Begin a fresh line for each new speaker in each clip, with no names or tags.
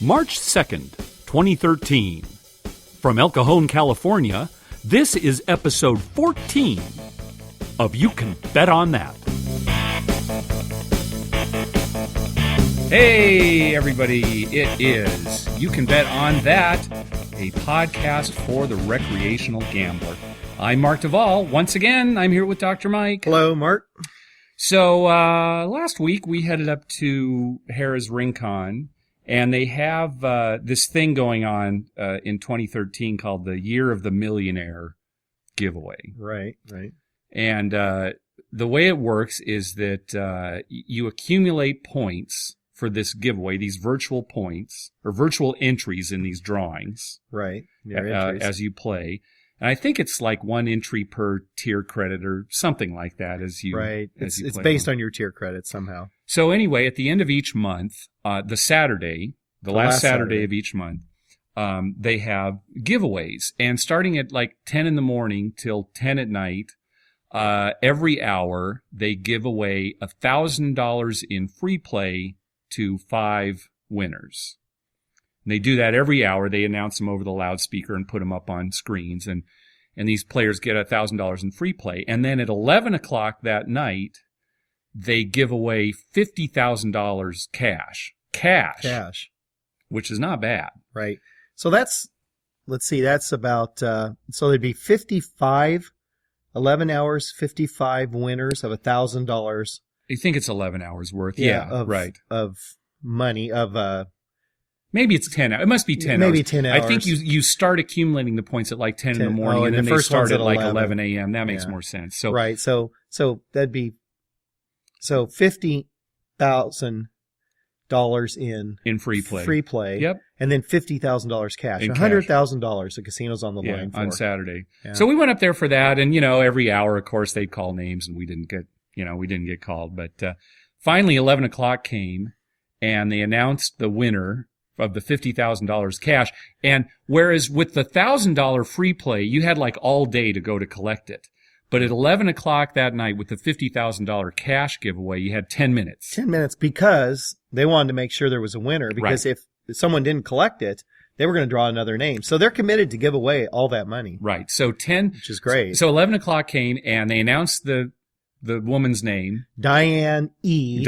March 2nd, 2013. From El Cajon, California, this is episode 14 of You Can Bet on That. Hey, everybody, it is You Can Bet on That, a podcast for the recreational gambler. I'm Mark Duvall. Once again, I'm here with Dr. Mike.
Hello, Mark.
So, last week we headed up to Harrah's Rincon, and they have this thing going on in 2013 called the Year of the Millionaire giveaway.
Right.
And the way it works is that you accumulate points for this giveaway, these virtual points, or virtual entries in these drawings.
Right.
As you play. And I think it's like one entry per tier credit or something like that as you
Right.
As
It's based on your tier credit somehow.
So anyway, at the end of each month, the last Saturday of each month, they have giveaways. And starting at like 10 in the morning till 10 at night, every hour, they give away $1,000 in free play to 5 winners. And they do that every hour. They announce them over the loudspeaker and put them up on screens. And these players get $1,000 in free play. And then at 11 o'clock that night, they give away $50,000 cash. Which is not bad.
Right. So that's about, so there'd be 11 hours, 55 winners of $1,000.
I think it's 11 hours worth.
Right. Of money,
maybe it's 10 hours. It must be 10 hours.
Maybe 10 hours.
I think you start accumulating the points at like 10 in the morning, and then they start at like 11 a.m. That makes more sense. So
right. So that'd be $50,000 in free play.
Yep.
And then $50,000 cash. $100,000 the casino's on the line for.
On Saturday. Yeah. So we went up there for that, and every hour, of course, they'd call names, and we didn't get called. But finally, 11 o'clock came, and they announced the winner of the $50,000 cash. And whereas with the $1,000 free play, you had like all day to go to collect it. But at 11 o'clock that night with the $50,000 cash giveaway, you had 10 minutes.
10 minutes because they wanted to make sure there was a winner. Because if someone didn't collect it, they were going to draw another name. So they're committed to give away all that money.
Right. So which
is great.
So 11 o'clock came, and they announced the woman's name.
Diane E.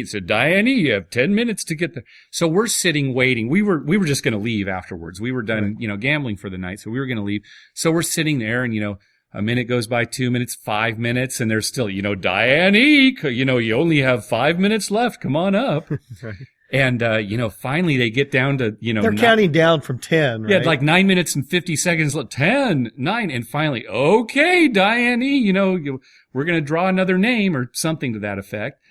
So Diane E., you have 10 minutes to get there. So we're sitting waiting. We were just going to leave afterwards. We were done, gambling for the night, so we were going to leave. So we're sitting there, and, a minute goes by, 2 minutes, 5 minutes, and there's still, Diane E., you only have 5 minutes left. Come on up.
Right.
And, finally they get down to,
they're counting down from 10, right?
Yeah, like 9 minutes and 50 seconds, 10, 9, and finally, okay, Diane E., we're going to draw another name or something to that effect.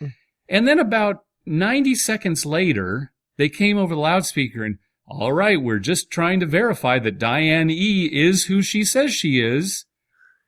And then about 90 seconds later, they came over the loudspeaker and, all right, we're just trying to verify that Diane E. is who she says she is.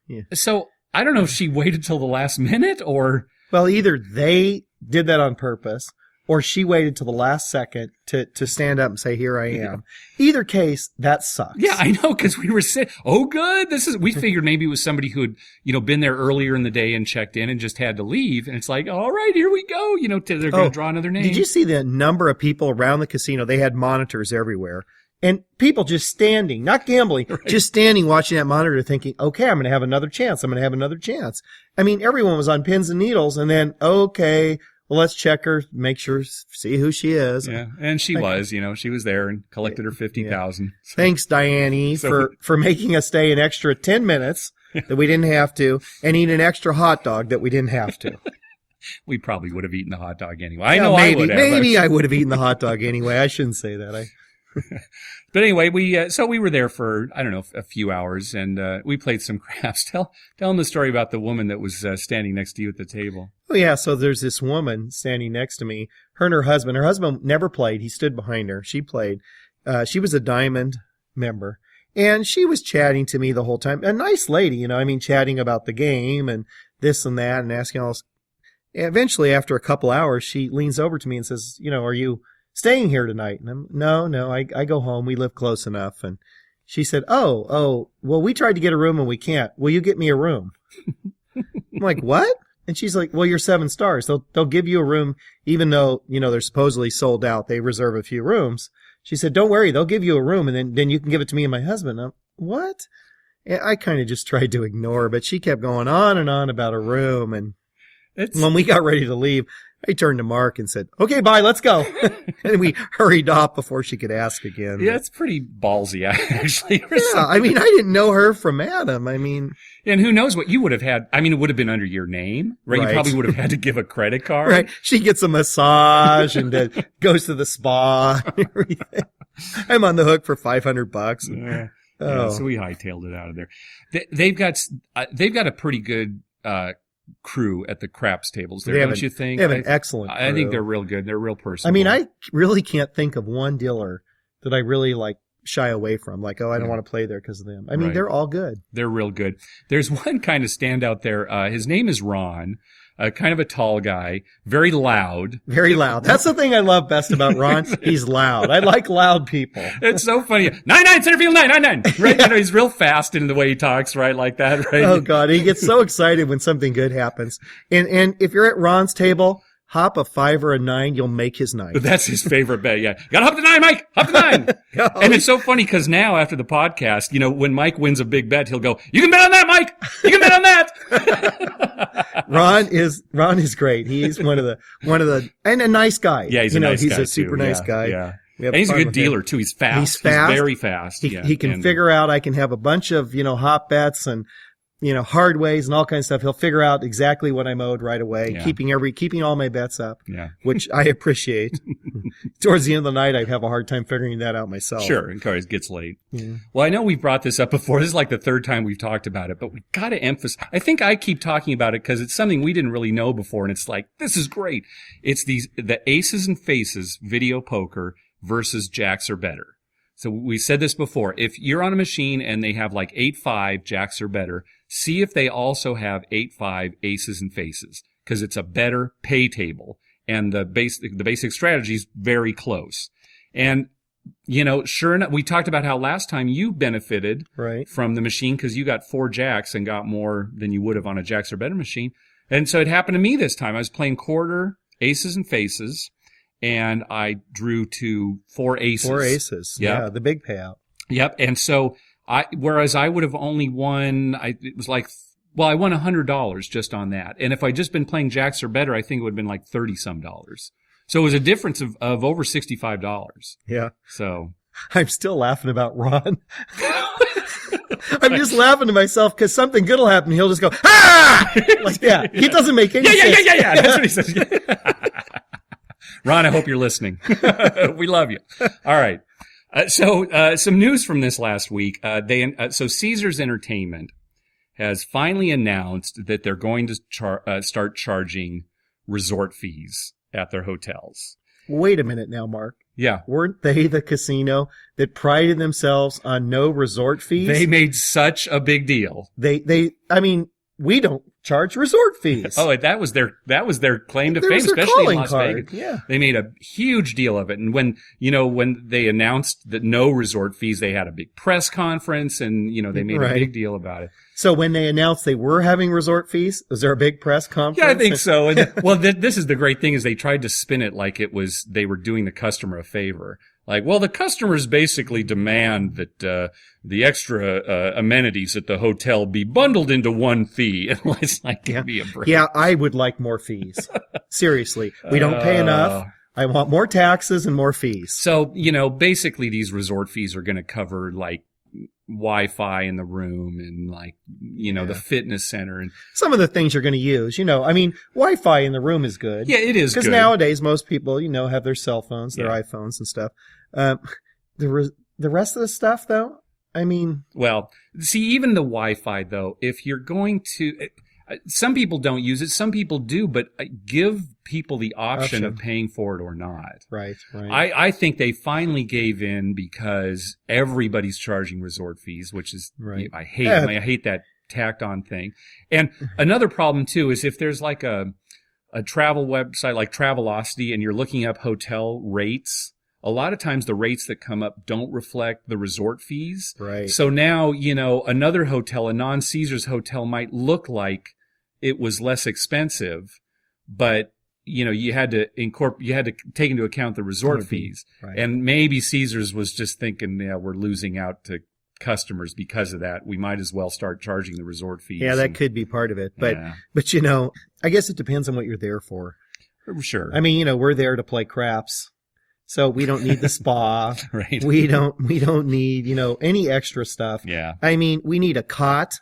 Yeah. So I don't know if she waited till the last minute or...
Well, either they did that on purpose or she waited till the last second to stand up and say, here I am. Either case, that sucks.
Yeah, I know, because we were saying, oh, good. We figured maybe it was somebody who had, been there earlier in the day and checked in and just had to leave. And it's like, all right, here we go. They're going to draw another name.
Did you see the number of people around the casino? They had monitors everywhere. And people just standing, not gambling, just standing watching that monitor thinking, okay, I'm going to have another chance. I mean, everyone was on pins and needles, and then, okay, well, let's check her, make sure, see who she is.
Yeah, and she was there and collected her $50,000.
Yeah.
So.
Thanks, Diane, for making us stay an extra 10 minutes that we didn't have to, and eat an extra hot dog that we didn't have to.
We probably would have eaten the hot dog anyway. I know I would have.
Maybe I would have etten the hot dog anyway. I shouldn't say that.
But anyway, we were there for, I don't know, a few hours, and we played some craps. Tell them the story about the woman that was standing next to you at the table.
Oh, yeah, so there's this woman standing next to me. Her and her husband. Her husband never played. He stood behind her. She played. She was a Diamond member, and she was chatting to me the whole time. A nice lady, chatting about the game and this and that and asking all this. Eventually, after a couple hours, she leans over to me and says, are you staying here tonight? And I'm, no, I go home. We live close enough. And she said, oh, well, we tried to get a room and we can't. Will you get me a room? I'm like, what? And she's like, well, you're 7 stars. They'll give you a room, even though, they're supposedly sold out. They reserve a few rooms. She said, don't worry. They'll give you a room and then you can give it to me and my husband. What? And I kind of just tried to ignore her, but she kept going on and on about a room. And when we got ready to leave, I turned to Mark and said, okay, bye, let's go. And we hurried off before she could ask again.
Yeah, it's pretty ballsy, actually.
Yeah, I didn't know her from Adam.
And who knows what you would have had. It would have been under your name, right? You probably would have had to give a credit card.
Right. She gets a massage and goes to the spa and everything. I'm on the hook for $500.
Yeah. Yeah, so we hightailed it out of there. They've got a pretty good crew at the craps tables there, don't you think?
They have an excellent crew.
I think they're real good. They're real personable.
I really can't think of one dealer that I really shy away from. Like, I don't want to play there because of them. They're all good.
They're real good. There's one kind of standout there. His name is Ron. Kind of a tall guy, very loud.
Very loud. That's the thing I love best about Ron. He's loud. I like loud people.
It's so funny. 9-9, center field 9-9-9. Right? Yeah. He's real fast in the way he talks, right? Like that, right?
Oh God. He gets so excited when something good happens. And if you're at Ron's table, hop a 5 or a 9, you'll make his night.
That's his favorite bet. Yeah. Gotta hop the 9, Mike. Hop the 9. And it's so funny because now after the podcast, when Mike wins a big bet, he'll go, you can bet on that, Mike. You can bet on that.
Ron is great. He's one of the, and a nice guy.
Yeah. He's a nice guy.
He's a super nice guy.
Yeah. And he's a good dealer too. He's fast. He's very fast.
He can figure out, I can have a bunch of, hot bets and, hard ways and all kinds of stuff. He'll figure out exactly what I'm owed right away, keeping all my bets up, which I appreciate. Towards the end of the night, I have a hard time figuring that out myself.
Sure. And it gets late. Yeah. Well, I know we've brought this up before. This is like the 3rd time we've talked about it, but we got to emphasize. I think I keep talking about it because it's something we didn't really know before. And it's like, this is great. It's the aces and faces video poker versus jacks or better. So we said this before. If you're on a machine and they have 8-5 jacks or better, see if they also have 8-5 aces and faces, because it's a better pay table. And the basic strategy is very close. And, sure enough, we talked about how last time you benefited from the machine because you got 4 jacks and got more than you would have on a jacks or better machine. And so it happened to me this time. I was playing quarter aces and faces. And I drew to 4 aces. 4
aces. Yep. Yeah, the big payout.
Yep. And so whereas I would have only won, I won $100 just on that. And if I'd just been playing jacks or better, I think it would have been $30-some. So it was a difference of over $65.
Yeah.
So.
I'm still laughing about Ron. I'm just laughing to myself because something good will happen. He'll just go, ah! Like that. He doesn't make any sense.
Yeah. That's what he says. Ron, I hope you're listening. We love you. All right. So some news from this last week. So Caesars Entertainment has finally announced that they're going to start charging resort fees at their hotels.
Wait a minute now, Mark.
Yeah.
Weren't they the casino that prided themselves on no resort fees?
They made such a big deal.
We don't charge resort fees.
Oh, that was their claim to fame, especially in Las Vegas.
Yeah.
They made a huge deal of it. And when they announced that no resort fees, they had a big press conference and, they made a big deal about it.
So when they announced they were having resort fees, was there a big press conference?
Yeah, I think so. And, well, this is the great thing is they tried to spin it like they were doing the customer a favor. The customers basically demand that the extra amenities at the hotel be bundled into one fee. And it's give me a break.
Yeah, I would like more fees. Seriously. We don't pay enough. I want more taxes and more fees.
So, basically these resort fees are going to cover Wi-Fi in the room and the fitness center and
some of the things you're going to use. Wi-Fi in the room is good.
Yeah, it is good.
Because nowadays most people, have their cell phones, their iPhones and stuff. The rest of the stuff though,
well, see, even the Wi-Fi though, if you're going to, some people don't use it, some people do, but give people the option of paying for it or not.
Right.
I think they finally gave in because everybody's charging resort fees, which is, I hate it. I hate that tacked on thing. And another problem too is if there's a travel website like Travelocity and you're looking up hotel rates, a lot of times the rates that come up don't reflect the resort fees.
Right.
So now, another hotel, a non-Caesars hotel might look like it was less expensive, but you had to take into account the resort fees.
Right.
And maybe Caesars was just thinking, yeah, we're losing out to customers because of that. We might as well start charging the resort fees.
Yeah, that could be part of it. But I guess it depends on what you're there for.
Sure.
I mean, we're there to play craps. So we don't need the spa.
Right.
We don't need, any extra stuff.
Yeah.
I mean, we need a cot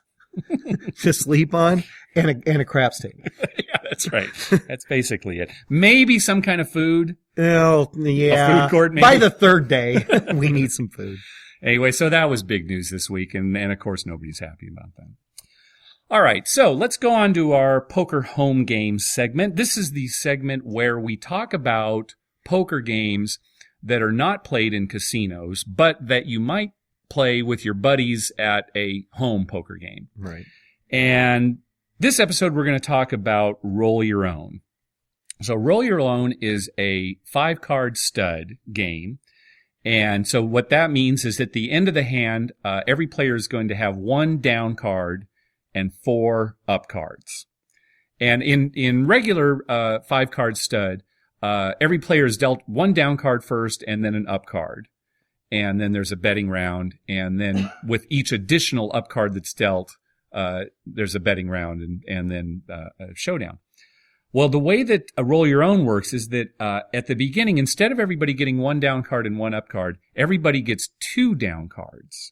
to sleep on and a craps table.
Yeah, that's right. That's basically it. Maybe some kind of food.
Oh, yeah.
A food court, maybe.
By the third day, we need some food.
Anyway, so that was big news this week, and of course nobody's happy about that. All right, so let's go on to our poker home games segment. This is the segment where we talk about poker games that are not played in casinos, but that you might play with your buddies at a home poker game.
Right.
And this episode, we're going to talk about Roll Your Own. So Roll Your Own is a 5-card stud game. And so what that means is at the end of the hand, every player is going to have 1 down card and 4 up cards. And in regular 5-card stud, every player is dealt 1 down card first and then an up card. And then there's a betting round. And then with each additional up card that's dealt, there's a betting round and then a showdown. Well, the way that a Roll Your Own works is that at the beginning, instead of everybody getting 1 down card and 1 up card, everybody gets 2 down cards.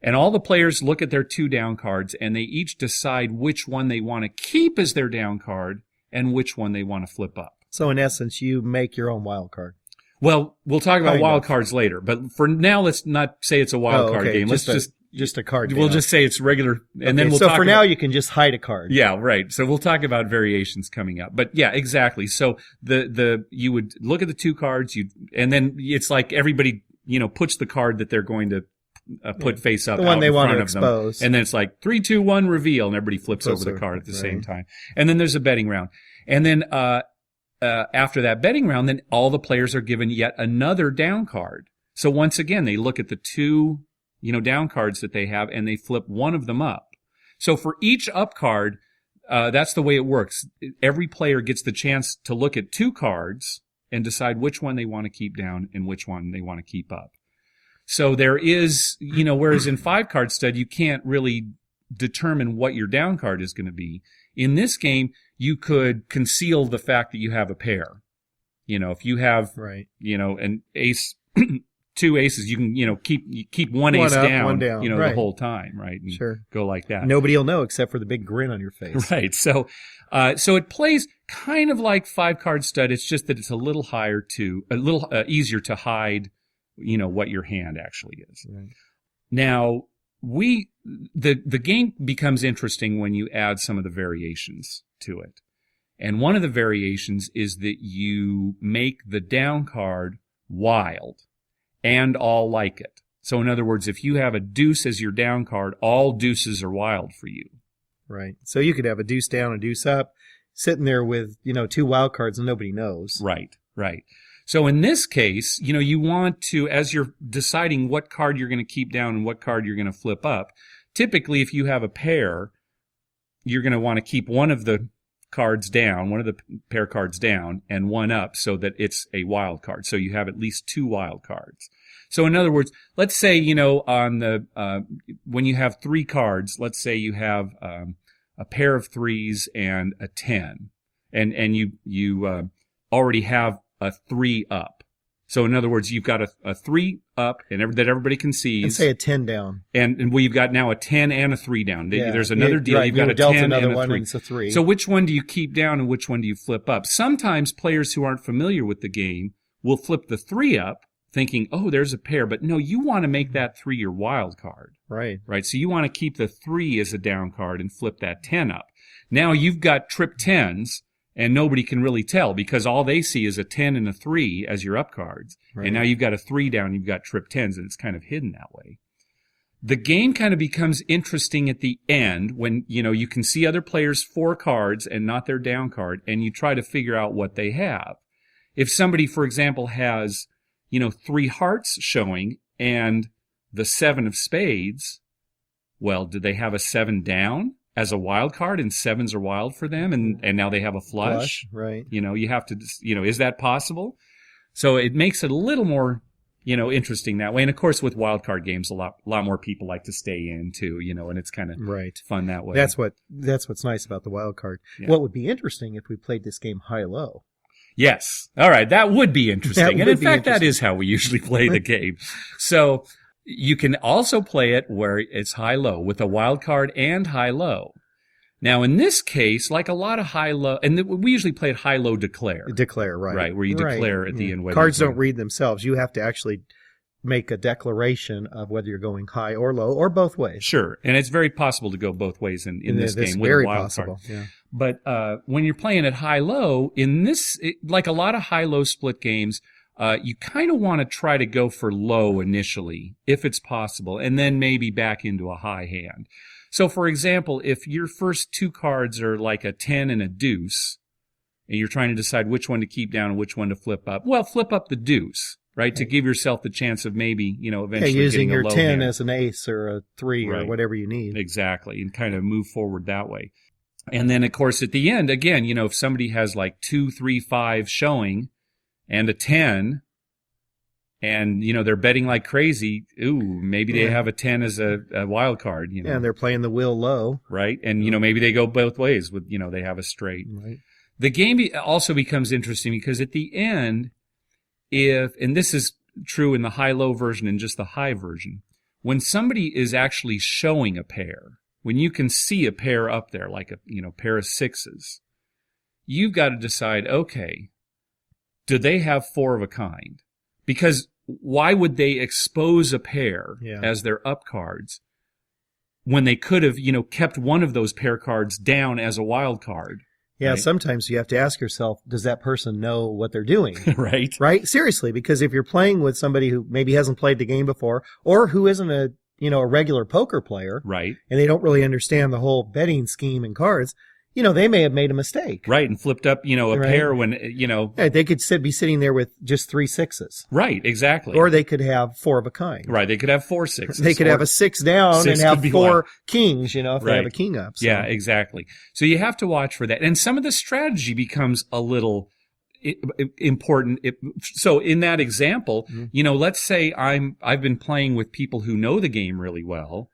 And all the players look at their 2 down cards, and they each decide which one they want to keep as their down card and which one they want to flip up.
So in essence, you make your own wild card.
Well, we'll talk about wild cards later, but for now, let's not say it's a wild card game. Let's
just a card.
We'll just say it's regular, and then we'll
talk. So
for
now you can just hide a card.
Yeah, right. So we'll talk about variations coming up. But yeah, exactly. So you would look at the 2 cards, and then it's like everybody puts the card that they're going to put face up,
the one
out
they
in
want
front
to
of
expose,
them. And then it's like 3, 2, 1, reveal, and everybody flips over the card at the same time. And then there's a betting round, and then after that betting round, then all the players are given yet another down card. So once again, they look at the 2, down cards that they have, and they flip one of them up. So for each up card, that's the way it works. Every player gets the chance to look at 2 cards and decide which one they want to keep down and which one they want to keep up. So there is, whereas in 5-card stud, you can't really determine what your down card is going to be. In this game, you could conceal the fact that you have a pair. If you have, an ace, 2 aces, you can, keep one ace
up,
down,
one down.
The whole time, right? And
sure.
Go like that.
Nobody will know except for the big grin on your face.
Right. So it plays kind of like 5-card stud. It's just that it's a little easier to hide, what your hand actually is.
Right.
Now, the game becomes interesting when you add some of the variations to it. And one of the variations is that you make the down card wild and all like it. So in other words, if you have a deuce as your down card, all deuces are wild for you.
Right. So you could have a deuce down, a deuce up, sitting there with, 2 wild cards and nobody knows.
Right. So in this case, you want to, as you're deciding what card you're going to keep down and what card you're going to flip up, typically if you have a pair, you're going to want to keep one of the cards down, one of the pair cards down, and one up so that it's a wild card. So you have at least 2 wild cards. So in other words, let's say, on the, when you have 3 cards, let's say you have, a pair of 3s and a 10, and you already have a 3 up. So in other words, you've got a 3 up that everybody can see.
And say a 10 down.
And you've got now a 10 and a 3 down.
Yeah.
There's another deal.
Right.
You've got a 10 and a 3.
And it's a 3.
So which one do you keep down and which one do you flip up? Sometimes players who aren't familiar with the game will flip the 3 up thinking, oh, there's a pair. But no, you want to make that 3 your wild card.
Right.
Right. So you want to keep the 3 as a down card and flip that 10 up. Now you've got trip 10s. And nobody can really tell because all they see is a 10 and a 3 as your up cards. Right. And now you've got a 3 down, you've got trip 10s, and it's kind of hidden that way. The game kind of becomes interesting at the end when, you can see other players' 4 cards and not their down card, and you try to figure out what they have. If somebody, for example, has, 3 hearts showing and the 7 of spades, well, do they have a 7 down? as a wild card and 7s are wild for them, and now they have a flush.
Right.
You have to, is that possible? So it makes it a little more, interesting that way. And of course, with wild card games, a lot more people like to stay in too, and it's kind of fun that way.
That's what's nice about the wild card. Yeah. What would be interesting if we played this game high-low?
Yes. All right. That would be interesting. And in fact, that is how we usually play the game. So you can also play it where it's high-low with a wild card and high-low. Now, in this case, like a lot of high-low, and we usually play it high-low declare.
Declare, right.
Right, where you declare at the end.
Cards don't read themselves. You have to actually make a declaration of whether you're going high or low or both ways.
Sure, and it's very possible to go both ways in this game with
very
a wild
possible.
card.
Yeah.
But when you're playing at high-low, like a lot of high-low split games, you kind of want to try to go for low initially, if it's possible, and then maybe back into a high hand. So, for example, if your first 2 cards are like a 10 and a deuce, and you're trying to decide which one to keep down and which one to flip up, well, flip up the deuce, right? To give yourself the chance of maybe, eventually
using
getting a
your
low
10
hand.
as an ace or a 3 or whatever you need.
Exactly, and kind of move forward that way. And then, of course, at the end, again, if somebody has like 2, 3, 5 showing and a 10, and, they're betting like crazy, maybe they have a 10 as a wild card,
Yeah, and they're playing the wheel low.
Right, and, maybe they go both ways with, they have a straight.
Right.
The game also becomes interesting because at the end, and this is true in the high-low version and just the high version, when somebody is actually showing a pair, when you can see a pair up there, like a pair of 6s, you've got to decide, okay, do they have 4 of a kind? Because why would they expose a pair as their up cards when they could have, kept one of those pair cards down as a wild card?
Yeah,
right?
Sometimes you have to ask yourself, does that person know what they're doing?
Right.
Right? Seriously, because if you're playing with somebody who maybe hasn't played the game before or who isn't a regular poker player,
right,
and they don't really understand the whole betting scheme and cards, they may have made a mistake.
Right, and flipped up, a pair when,
Yeah, they could be sitting there with just 3 6s.
Right, exactly.
Or they could have 4 of a kind.
Right, they could have 4 6s.
They could have a 6 down and have 4 kings, if
right.
they have a king up. So.
Yeah, exactly. So you have to watch for that. And some of the strategy becomes a little important. So in that example, let's say I've been playing with people who know the game really well,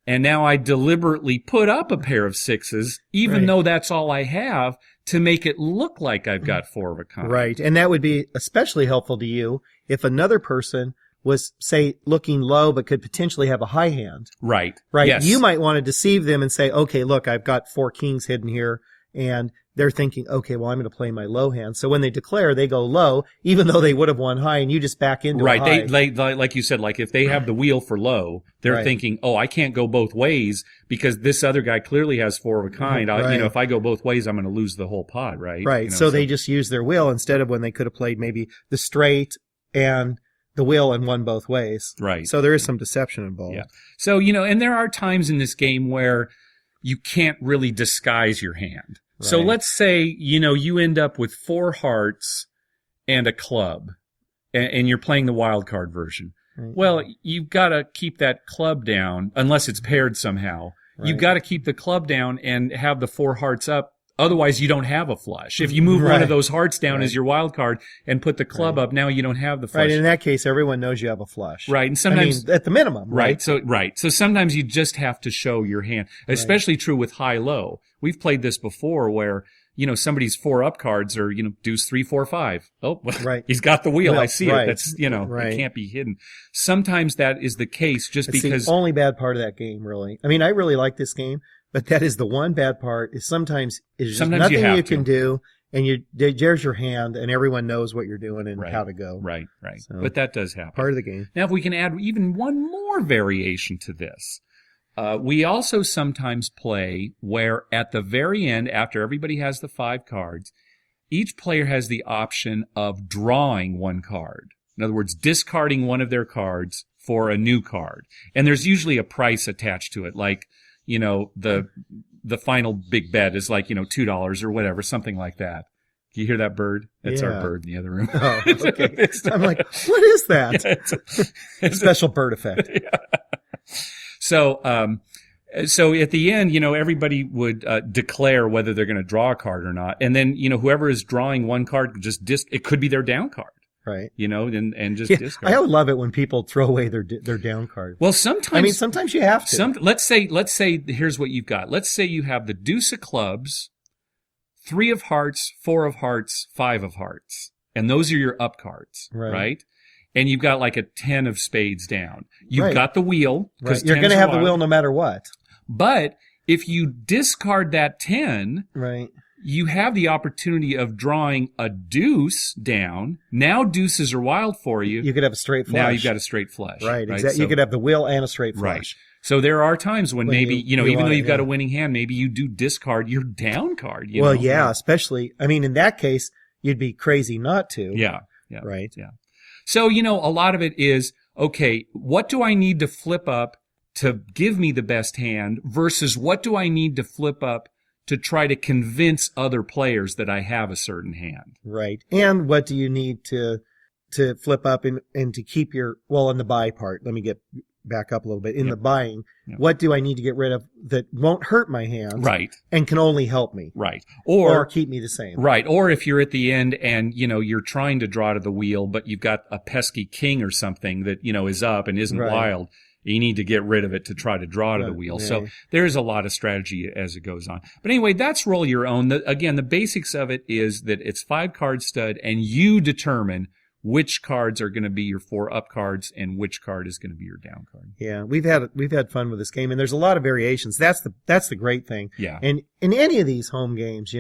and now I deliberately put up a pair of 6s, even though that's all I have, to make it look like I've got 4 of a kind.
Right. And that would be especially helpful to you if another person was, say, looking low but could potentially have a high hand.
Right.
Right.
Yes.
You might want to deceive them and say, okay, look, I've got 4 kings hidden here. And they're thinking, okay, well, I'm going to play my low hand. So when they declare, they go low, even though they would have won high, and you just back into a high.
Right. Like you said, like if they have the wheel for low, they're thinking, oh, I can't go both ways because this other guy clearly has 4 of a kind. If I go both ways, I'm going to lose the whole pot, right?
Right. So they just use their wheel instead of when they could have played maybe the straight and the wheel and won both ways.
Right.
So there is some deception involved.
Yeah. So, and there are times in this game where you can't really disguise your hand. Right. So let's say, you end up with 4 hearts and a club, and you're playing the wild card version. Right. Well, you've got to keep that club down, unless it's paired somehow. Right. You've got to keep the club down and have the 4 hearts up. Otherwise, you don't have a flush. If you move one of those hearts down as your wild card and put the club up, now you don't have the flush.
Right. In that case, everyone knows you have a flush.
Right. And sometimes,
at the minimum. Right.
So sometimes you just have to show your hand. Especially true with high-low. We've played this before where, somebody's 4 up cards are, deuce 3, 4, 5. Oh, he's got the wheel. I see it. That's, it can't be hidden. Sometimes that is the case just because.
The only bad part of that game, really. I mean, I really like this game. But that is the one bad part is sometimes there's nothing you can do, and there's your hand, and everyone knows what you're doing and how to go.
Right. So but that does happen.
Part of the game.
Now, if we can add even one more variation to this, we also sometimes play where at the very end, after everybody has the 5 cards, each player has the option of drawing 1 card. In other words, discarding one of their cards for a new card. And there's usually a price attached to it, like, the final big bet is like, $2 or whatever, something like that. Do you hear that bird? That's our bird in the other room.
Oh, okay. I'm like, what is that? Yeah, it's a special bird effect.
Yeah. So, So at the end, everybody would declare whether they're going to draw a card or not. And then, whoever is drawing one card, it could be their down card.
Right.
And just discard.
I love it when people throw away their down card.
Well, sometimes.
Sometimes you have to.
Let's say here's what you've got. Let's say you have the deuce of clubs, 3 of hearts, 4 of hearts, 5 of hearts. And those are your up cards. Right? And you've got like a 10 of spades down. You've got the wheel.
Right. You're going to have the wheel no matter what.
But if you discard that 10.
Right.
You have the opportunity of drawing a deuce down. Now deuces are wild for you.
You could have a straight flush.
Now you've got a straight flush.
Right, exactly. So, you could have the wheel and a straight flush.
Right. So there are times when maybe, even though you've got a winning hand, maybe you do discard your down card.
Especially, in that case, you'd be crazy not to.
Yeah.
Right.
Yeah. So, a lot of it is, okay, what do I need to flip up to give me the best hand versus what do I need to flip up to try to convince other players that I have a certain hand.
Right. And what do you need to flip up and to keep in the buy part, let me get back up a little bit. In the buying, what do I need to get rid of that won't hurt my hand?
Right.
And can only help me?
Right.
Or keep me the same.
Right. Or if you're at the end and, you're trying to draw to the wheel, but you've got a pesky king or something that, is up and isn't wild. You need to get rid of it to try to draw to the wheel. Yeah. So there's a lot of strategy as it goes on. But anyway, that's roll your own. Again, the basics of it is that it's 5 card stud and you determine which cards are going to be your 4 up cards and which card is going to be your down card.
Yeah, we've had fun with this game and there's a lot of variations. That's the great thing.
Yeah.
And in any of these home games,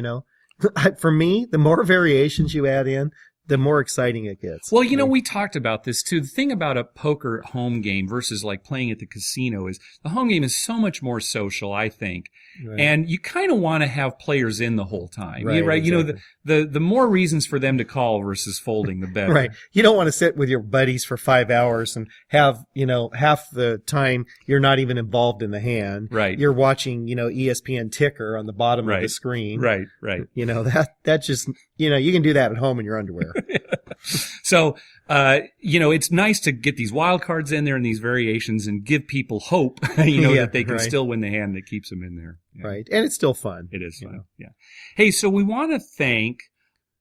for me, the more variations you add in, the more exciting it gets.
Well, we talked about this too. The thing about a poker home game versus like playing at the casino is the home game is so much more social, I think. Right. And you kind of want to have players in the whole time. Right? Exactly. The more reasons for them to call versus folding, the better.
Right. You don't want to sit with your buddies for 5 hours and have, half the time you're not even involved in the hand.
Right.
You're watching, ESPN ticker on the bottom of the screen.
Right.
That just, you can do that at home in your underwear.
So, it's nice to get these wild cards in there and these variations and give people hope, that they can still win the hand that keeps them in there. Yeah.
Right. And it's still fun.
It is fun. Yeah. Hey, so we want to thank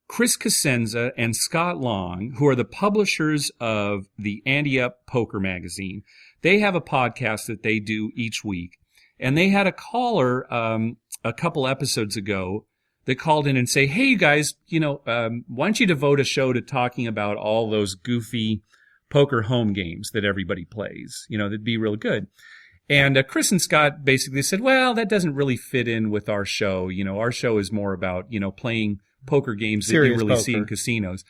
Chris Cosenza and Scott Long, who are the publishers of the Ante Up Poker Magazine. They have a podcast that they do each week. And they had a caller a couple episodes ago that called in and say, hey, you guys, why don't you devote a show to talking about all those goofy poker home games that everybody plays? That'd be real good. And Chris and Scott basically said, well, that doesn't really fit in with our show. Our show is more about, playing poker games that you really see in casinos.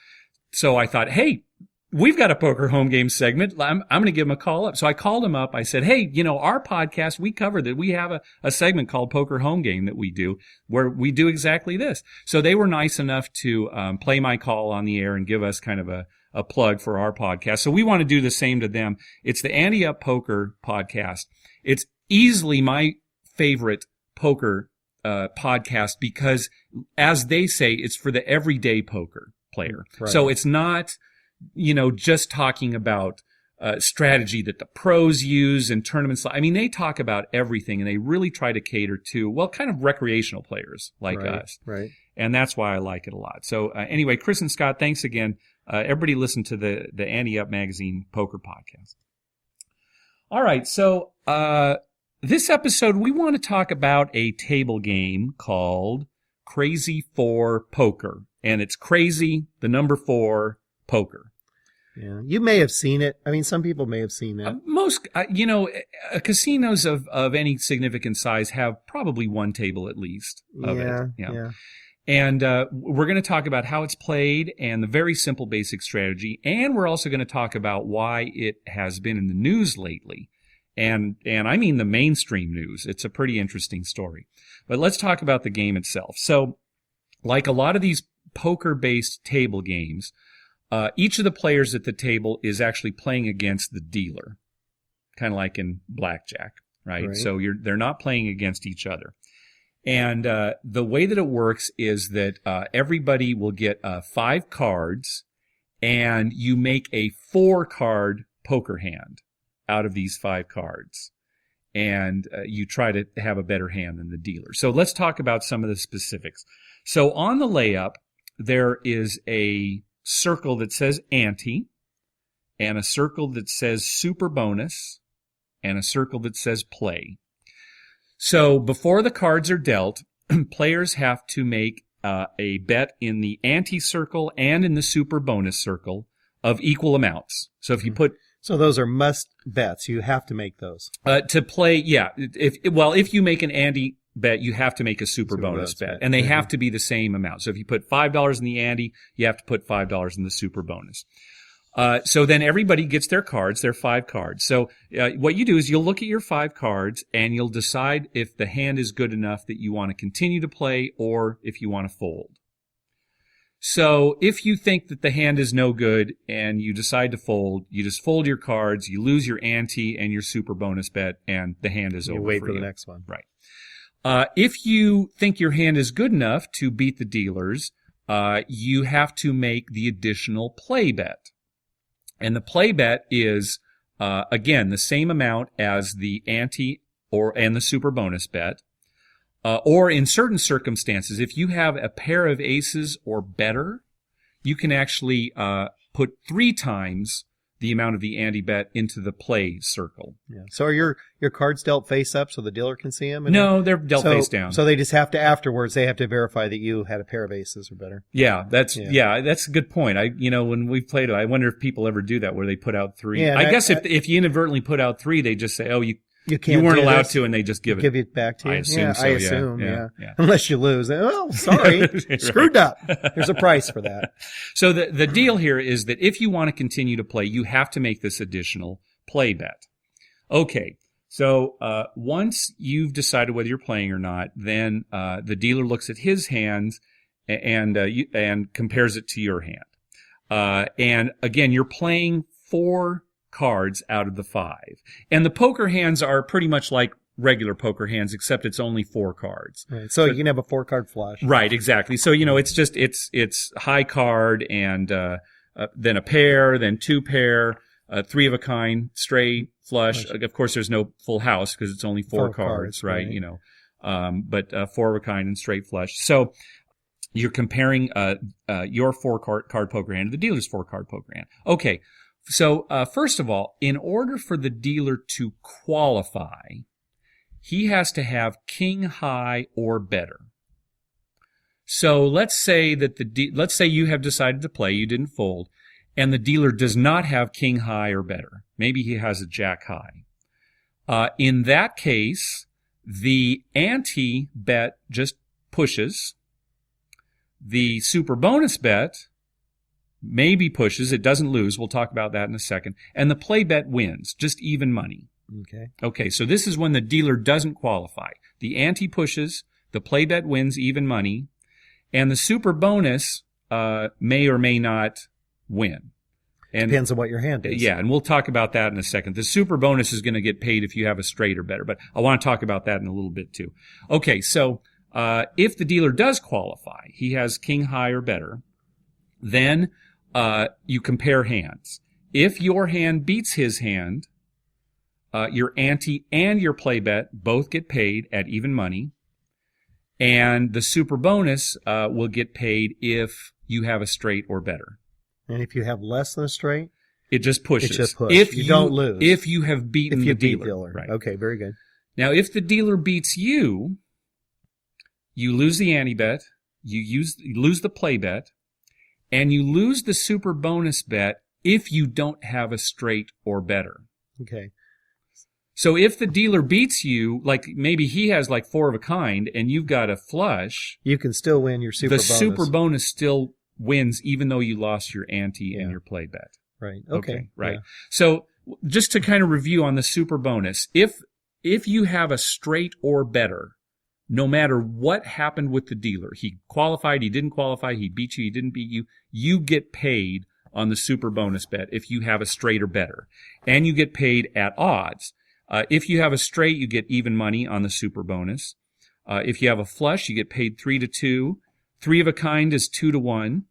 So I thought, hey, we've got a poker home game segment. I'm going to give them a call up. So I called them up. I said, hey, our podcast, we covered that. We have a segment called Poker Home Game that we do where we do exactly this. So they were nice enough to play my call on the air and give us kind of a plug for our podcast. So we want to do the same to them. It's the Ante Up Poker podcast. It's easily my favorite poker podcast because, as they say, it's for the everyday poker player. Right. So it's not, just talking about strategy that the pros use in tournaments. I mean, they talk about everything and they really try to cater to, kind of recreational players like us.
Right.
And that's why I like it a lot. So anyway, Chris and Scott, thanks again. Everybody listen to the Ante Up Magazine Poker Podcast. All right. So this episode, we want to talk about a table game called Crazy 4 Poker. And it's crazy, the number 4 poker.
Yeah, you may have seen it. I mean, some people may have seen it.
Most, casinos of any significant size have probably one table at least of it. Yeah. And we're going to talk about how it's played and the very simple basic strategy. And we're also going to talk about why it has been in the news lately. And I mean the mainstream news. It's a pretty interesting story. But let's talk about the game itself. So, like a lot of these poker-based table games, each of the players at the table is actually playing against the dealer, kind of like in blackjack, right? So they're not playing against each other. And the way that it works is that everybody will get 5 cards, and you make a 4-card poker hand out of these 5 cards. and you try to have a better hand than the dealer. So let's talk about some of the specifics. So on the layup, there is a circle that says ante, and a circle that says super bonus, and a circle that says play. So before the cards are dealt, players have to make a bet in the ante circle and in the super bonus circle of equal amounts. So if you put...
So those are must bets. You have to make those.
To play, yeah. If you make an ante bet, you have to make a super bonus bet. And they have to be the same amount. So if you put $5 in the ante, you have to put $5 in the super bonus. So then everybody gets their cards, their 5 cards. So what you do is you'll look at your 5 cards and you'll decide if the hand is good enough that you want to continue to play or if you want to fold. So if you think that the hand is no good and you decide to fold, you just fold your cards, you lose your ante and your super bonus bet, and the hand is over.
You wait for the next one.
Right. If you think your hand is good enough to beat the dealers, you have to make the additional play bet. And the play bet is, again, the same amount as the ante and the super bonus bet. Or in certain circumstances, if you have a pair of aces or better, you can actually put 3 times the amount of the ante bet into the play circle.
Yeah. So are your cards dealt face up so the dealer can see them?
No, they're dealt face down.
So they just have to, afterwards, they have to verify that you had a pair of aces or better.
Yeah, that's a good point. When we've played it, I wonder if people ever do that where they put out 3.
Yeah,
I guess if you inadvertently put out 3, they just say, oh,
you can't.
You weren't allowed to, and they just give
it back to you.
I assume so.
I assume, yeah. Unless you lose. Oh, sorry,
Right.
Screwed up. There's a price for that.
So the deal here is that if you want to continue to play, you have to make this additional play bet. Okay. So once you've decided whether you're playing or not, then the dealer looks at his hands and compares it to your hand. And again, you're playing 4 cards out of the 5. And the poker hands are pretty much like regular poker hands, except it's only 4 cards.
Right. So you can have a 4-card flush.
Right, exactly. So, it's high card and then a pair, then 2 pair, 3 of a kind, straight, flush. Of course, there's no full house because it's only 4 cards, right? But 4 of a kind and straight flush. So you're comparing your 4-card poker hand to the dealer's 4-card poker hand. Okay. So, first of all, in order for the dealer to qualify, he has to have king high or better. So let's say that let's say you have decided to play, you didn't fold, and the dealer does not have king high or better. Maybe he has a jack high. In that case, the ante bet just pushes. The super bonus bet maybe pushes. It doesn't lose. We'll talk about that in a second. And the play bet wins, just even money. Okay, so this is when the dealer doesn't qualify. The ante pushes, the play bet wins, even money, and the super bonus may or may not win. And
depends on what your hand is.
Yeah, and we'll talk about that in a second. The super bonus is going to get paid if you have a straight or better, but I want to talk about that in a little bit too. Okay, so if the dealer does qualify, he has king high or better, then you compare hands. If your hand beats his hand, your ante and your play bet both get paid at even money, and the super bonus will get paid if you have a straight or better.
And if you have less than a straight,
it just pushes.
It just pushes.
If
you don't lose.
If you have beaten the dealer.
dealer.
Right.
Okay, very good.
Now, if the dealer beats you, you lose the ante bet, you lose the play bet, and you lose the super bonus bet if you don't have a straight or better.
Okay.
So if the dealer beats you, like maybe he has like 4 of a kind and you've got a flush,
you can still win your super bonus.
The super bonus still wins even though you lost your ante and your play bet.
Right. Okay.
Right.
Yeah.
So just to kind of review on the super bonus, if you have a straight or better, no matter what happened with the dealer, he qualified, he didn't qualify, he beat you, he didn't beat you, you get paid on the super bonus bet if you have a straight or better. And you get paid at odds. If you have a straight, you get even money on the super bonus. If you have a flush, you get paid 3-2. 3 of a kind is 2-1.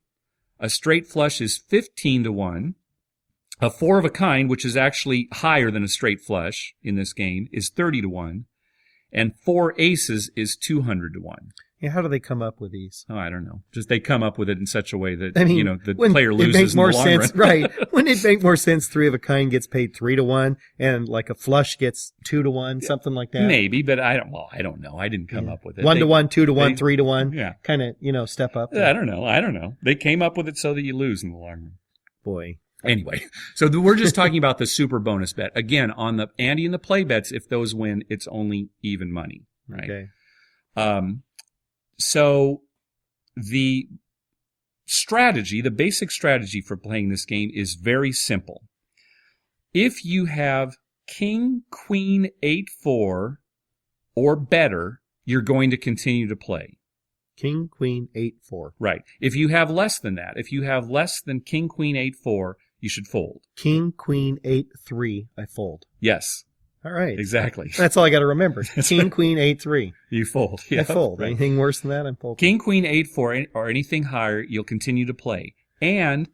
A straight flush is 15-1. A 4 of a kind, which is actually higher than a straight flush in this game, is 30 to 1. And 4 aces is 200 to 1.
Yeah, how do they come up with these?
Oh, I don't know. Just they come up with it in such a way that,
I mean,
you know, the player loses in the long run.
Right. Wouldn't it make more sense 3 of a kind gets paid 3 to 1 and like a flush gets 2 to 1, something like that?
Maybe, but I don't know. I didn't come up with it.
1 to 1, 2 to 1, 3 to 1.
Yeah.
Kind of, you know, step up.
I don't know. They came up with it so that you lose in the long run.
Boy.
Anyway, so we're just talking about the super bonus bet. Again, on the ante and the play bets, if those win, it's only even money, right?
Okay.
So the strategy, the basic strategy for playing this game is very simple. If you have king, queen, 8-4 or better, you're going to continue to play.
King, queen, 8-4.
Right. If you have less than that, if you have less than king, queen, 8-4, you should fold.
King, queen, 8-3, I fold.
Yes.
All right.
Exactly.
That's all I got to remember. King, queen, 8-3.
You fold.
I fold.
Right.
Anything worse than that, I'm folding.
King, queen, 8-4, or anything higher, you'll continue to play. And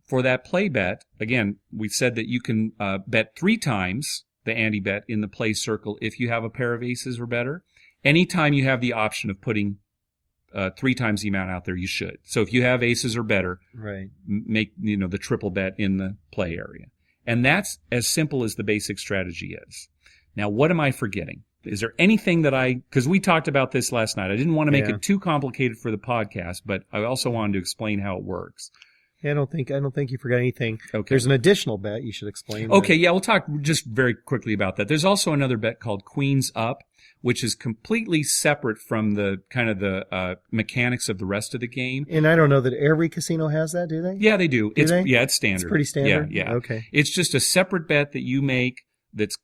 for that play bet, again, we said that you can bet 3 times the ante bet in the play circle if you have a pair of aces or better. Anytime you have the option of putting 3 times the amount out there, you should. So if you have aces or better,
right,
make the triple bet in the play area. And that's as simple as the basic strategy is. Now, what am I forgetting? Is there anything that because we talked about this last night. I didn't want to make it too complicated for the podcast, but I also wanted to explain how it works.
Yeah, I don't think you forgot anything.
Okay.
There's an additional bet you should explain.
Okay, yeah, we'll talk just very quickly about that. There's also another bet called Queens Up, which is completely separate from the kind of the mechanics of the rest of the game.
And I don't know that every casino has that, do they?
Yeah, they do.
It's
standard.
It's pretty standard?
Yeah.
Okay.
It's just a separate bet that you make that's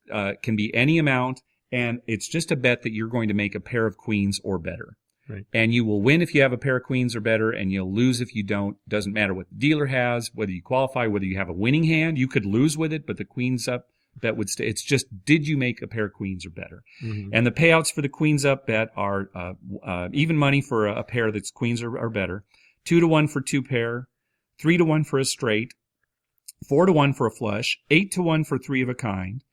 can be any amount, and it's just a bet that you're going to make a pair of queens or better.
Right.
And you will win if you have a pair of queens or better, and you'll lose if you don't. Doesn't matter what the dealer has, whether you qualify, whether you have a winning hand. You could lose with it, but the Queens Up bet would stay. It's just, did you make a pair of queens or better? Mm-hmm. And the payouts for the Queens Up bet are even money for a pair that's queens or better, 2 to 1 for 2 pair, 3 to 1 for a straight, 4 to 1 for a flush, 8 to 1 for 3 of a kind,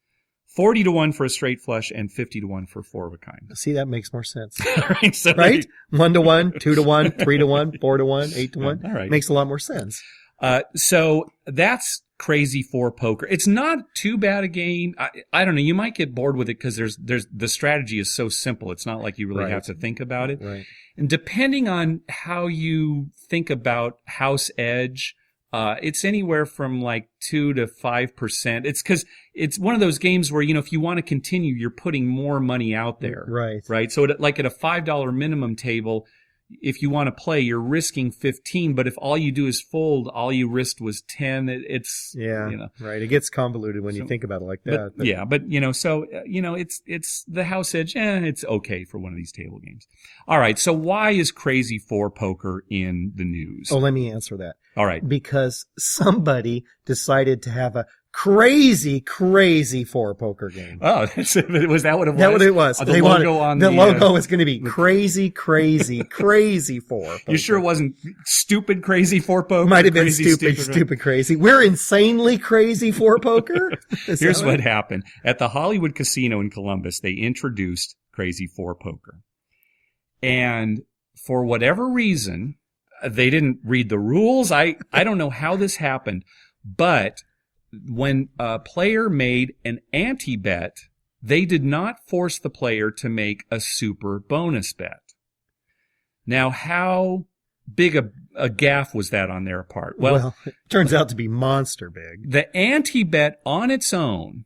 40 to 1 for a straight flush, and 50 to 1 for 4 of a kind.
See, that makes more sense.
Right? So
right? 1 to 1, 2 to 1, 3 to 1, 4 to 1, 8 to 1.
All right.
Makes a lot more sense.
So that's Crazy 4 Poker. It's not too bad a game. I don't know. You might get bored with it because there's the strategy is so simple. It's not like you really have to think about it.
Right.
And depending on how you think about house edge, it's anywhere from like 2 to 5%. It's because it's one of those games where, if you want to continue, you're putting more money out there.
Right.
Right. So like at a $5 minimum table, if you want to play, you're risking 15, but if all you do is fold, all you risked was 10, it's,
right. It gets convoluted when you think about it like that.
It's the house edge. It's okay for one of these table games. All right. So why is Crazy 4 Poker in the news?
Oh, let me answer that.
All right.
Because somebody decided to have a crazy 4 poker game.
Oh, was that what it was?
That's what it was.
The
logo was going to be crazy 4. Poker.
You sure it wasn't stupid Crazy 4 Poker?
Might have been stupid crazy. We're insanely crazy 4 poker.
Here's what happened. At the Hollywood Casino in Columbus, they introduced Crazy 4 Poker. And for whatever reason, they didn't read the rules. I don't know how this happened, but when a player made an ante bet, they did not force the player to make a super bonus bet. Now, how big a gaffe was that on their part?
Well, it turns out to be monster big.
The ante bet on its own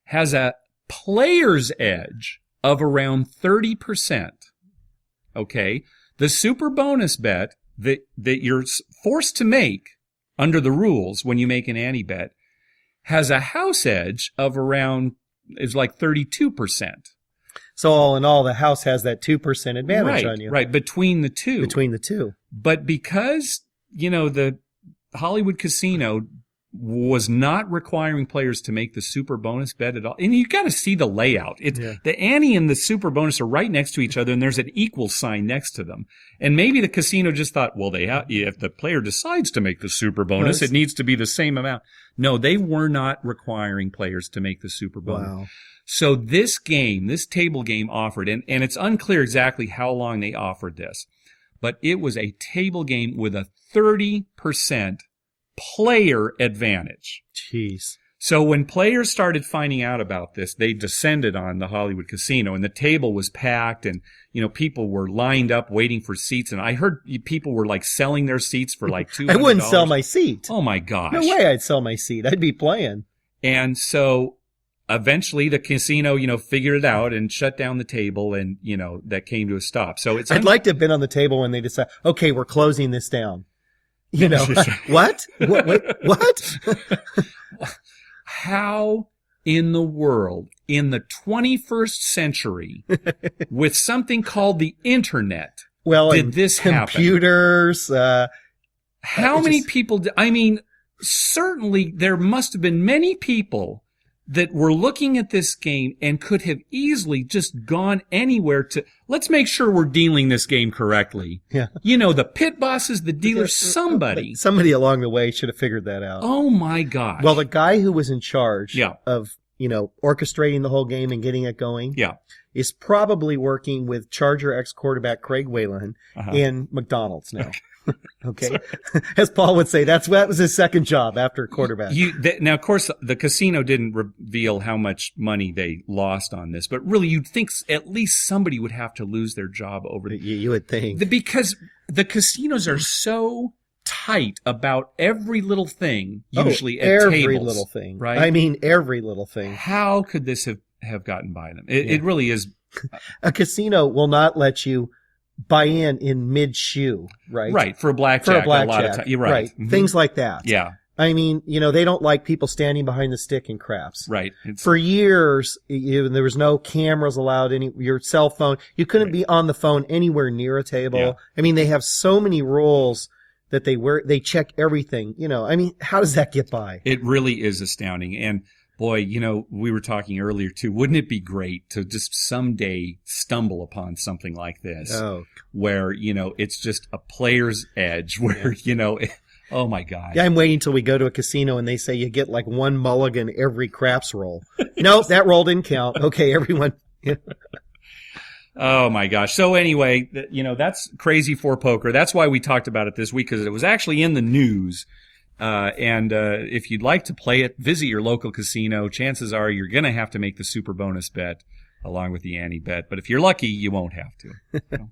has a player's edge of around 30%. Okay? The super bonus bet that you're forced to make under the rules when you make an ante bet has a house edge of around, is like 32%.
So all in all, the house has that 2% advantage on you.
Right, between the two.
Between the two.
But because, the Hollywood Casino was not requiring players to make the super bonus bet at all. And you got to see the layout. It's the ante and the super bonus are right next to each other, and there's an equal sign next to them. And maybe the casino just thought, well, if the player decides to make the super bonus, it needs to be the same amount. No, they were not requiring players to make the super bonus. Wow. So this table game offered, and it's unclear exactly how long they offered this, but it was a table game with a 30% player advantage.
Jeez.
So when players started finding out about this, they descended on the Hollywood casino, and the table was packed, and people were lined up waiting for seats, and I heard people were like selling their seats for like $200.
I wouldn't sell my seat.
Oh my gosh.
No way I'd sell my seat. I'd be playing.
And so eventually the casino, figured it out and shut down the table, and that came to a stop. So I'd
like to have been on the table when they decided, okay, we're closing this down. What? What?
How in the world, in the 21st century, with something called the internet, did this happen?
Computers.
How many people? Certainly there must have been many people that were looking at this game and could have easily just gone anywhere to, let's make sure we're dealing this game correctly.
Yeah.
The pit bosses, the dealers, somebody.
Somebody along the way should have figured that out.
Oh my gosh.
Well, the guy who was in charge of, orchestrating the whole game and getting it going is probably working with Charger ex-quarterback Craig Whalen in McDonald's now. Okay. As Paul would say, that was his second job after quarterback.
Now, of course, the casino didn't reveal how much money they lost on this, but really you'd think at least somebody would have to lose their job over it.
You would think.
Because the casinos are so tight about every little thing, usually at tables.
Every little thing.
Right?
Every little thing.
How could this have gotten by them? It really is.
A casino will not let you buy in mid-shoe, right?
Right, for a blackjack. A lot of time. You're right.
Mm-hmm. Things like that.
Yeah.
They don't like people standing behind the stick in craps.
Right.
For years, there was no cameras allowed, your cell phone. You couldn't be on the phone anywhere near a table. Yeah. They have so many rules that they check everything. How does that get by?
It really is astounding. And boy, we were talking earlier too, wouldn't it be great to just someday stumble upon something like this where, it's just a player's edge where, oh my God.
Yeah, I'm waiting till we go to a casino and they say you get like one mulligan every craps roll. Nope, that roll didn't count. Okay, everyone.
Oh my gosh. So anyway, that's crazy for poker. That's why we talked about it this week, because it was actually in the news. And if you'd like to play it, visit your local casino. Chances are you're going to have to make the super bonus bet along with the ante bet. But if you're lucky, you won't have to.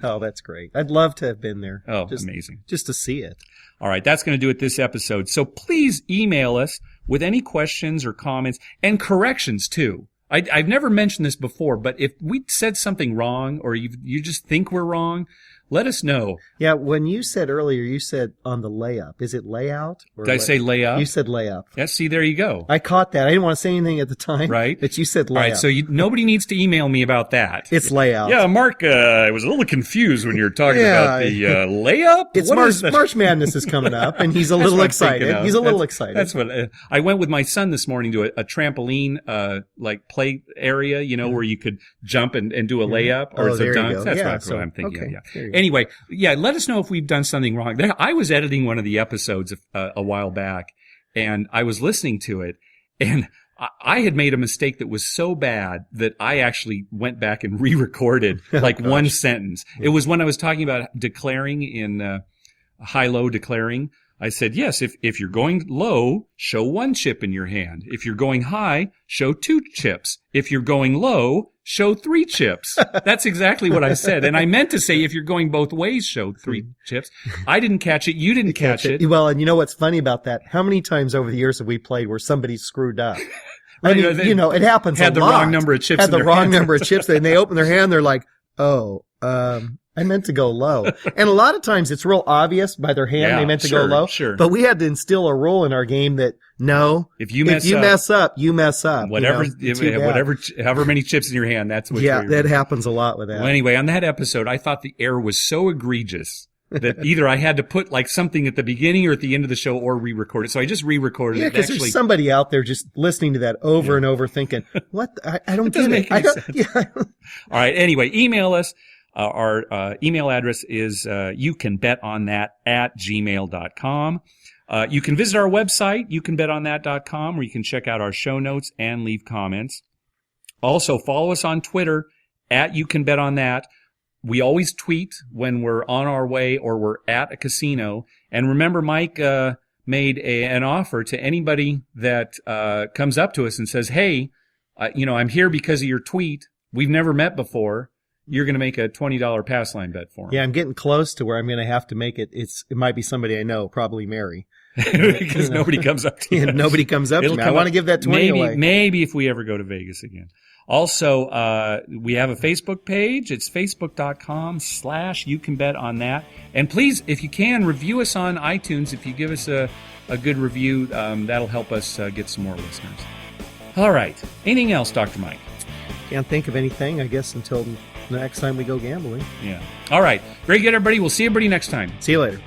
Oh, that's great. I'd love to have been there.
Oh, amazing.
Just to see it.
All right. That's going to do it this episode. So please email us with any questions or comments and corrections too. I've never mentioned this before, but if we said something wrong or you just think we're wrong, let us know.
Yeah, when you said earlier, you said on the layup. Is it layout?
Did I say layup?
You said layup.
Yeah, see, there you go.
I caught that. I didn't want to say anything at the time.
Right.
But you said layup.
All right, so nobody needs to email me about that.
It's layout.
Yeah, Mark, I was a little confused when you were talking about the layup.
It's March Madness is coming up, and he's a little excited. He's a little excited.
That's what I went with my son this morning to a trampoline play area, where you could jump and do a layup or it's a dunk. That's what I'm thinking. Okay. Anyway, let us know if we've done something wrong. I was editing one of the episodes a while back, and I was listening to it, and I had made a mistake that was so bad that I actually went back and re-recorded one sentence. It was when I was talking about declaring in high-low declaring. I said, yes, if you're going low, show one chip in your hand. If you're going high, show two chips. If you're going low, show three chips. That's exactly what I said. And I meant to say, if you're going both ways, show three chips. I didn't catch it. You didn't catch it.
Well, and you know what's funny about that? How many times over the years have we played where somebody screwed up? Right, it happens a lot.
Had the wrong number of chips in their hand.
Number of chips, and they open their hand, they're like, I meant to go low. And a lot of times it's real obvious by their hand they meant to go low.
Sure.
But we had to instill a rule in our game that if you mess up, you mess up.
However many chips in your hand, that's what
that happens a lot with that.
Well, anyway, on that episode, I thought the error was so egregious that either I had to put like something at the beginning or at the end of the show or re-record it. So I just re-recorded it.
Yeah, because there's somebody out there just listening to that over and over thinking, what? I don't get it.
Yeah. All right. Anyway, email us. Our email address is youcanbetonThat@gmail.com. You can visit our website, youcanbetonThat.com, where you can check out our show notes and leave comments. Also, follow us on Twitter @YouCanBetOnThat. We always tweet when we're on our way or we're at a casino. And remember, Mike made an offer to anybody that comes up to us and says, hey, I'm here because of your tweet. We've never met before. You're going to make a $20 pass line bet for him.
Yeah, I'm getting close to where I'm going to have to make it. It might be somebody I know, probably Mary.
Because nobody comes up to you.
Nobody comes up to me. I want to give that 20 away.
Maybe if we ever go to Vegas again. Also, we have a Facebook page. It's facebook.com/YouCanBetOnThat. And please, if you can, review us on iTunes. If you give us a good review, that'll help us get some more listeners. All right. Anything else, Dr. Mike?
Can't think of anything, I guess, until the next time we go gambling.
Yeah. All right. Very good, everybody. We'll see everybody next time.
See you later.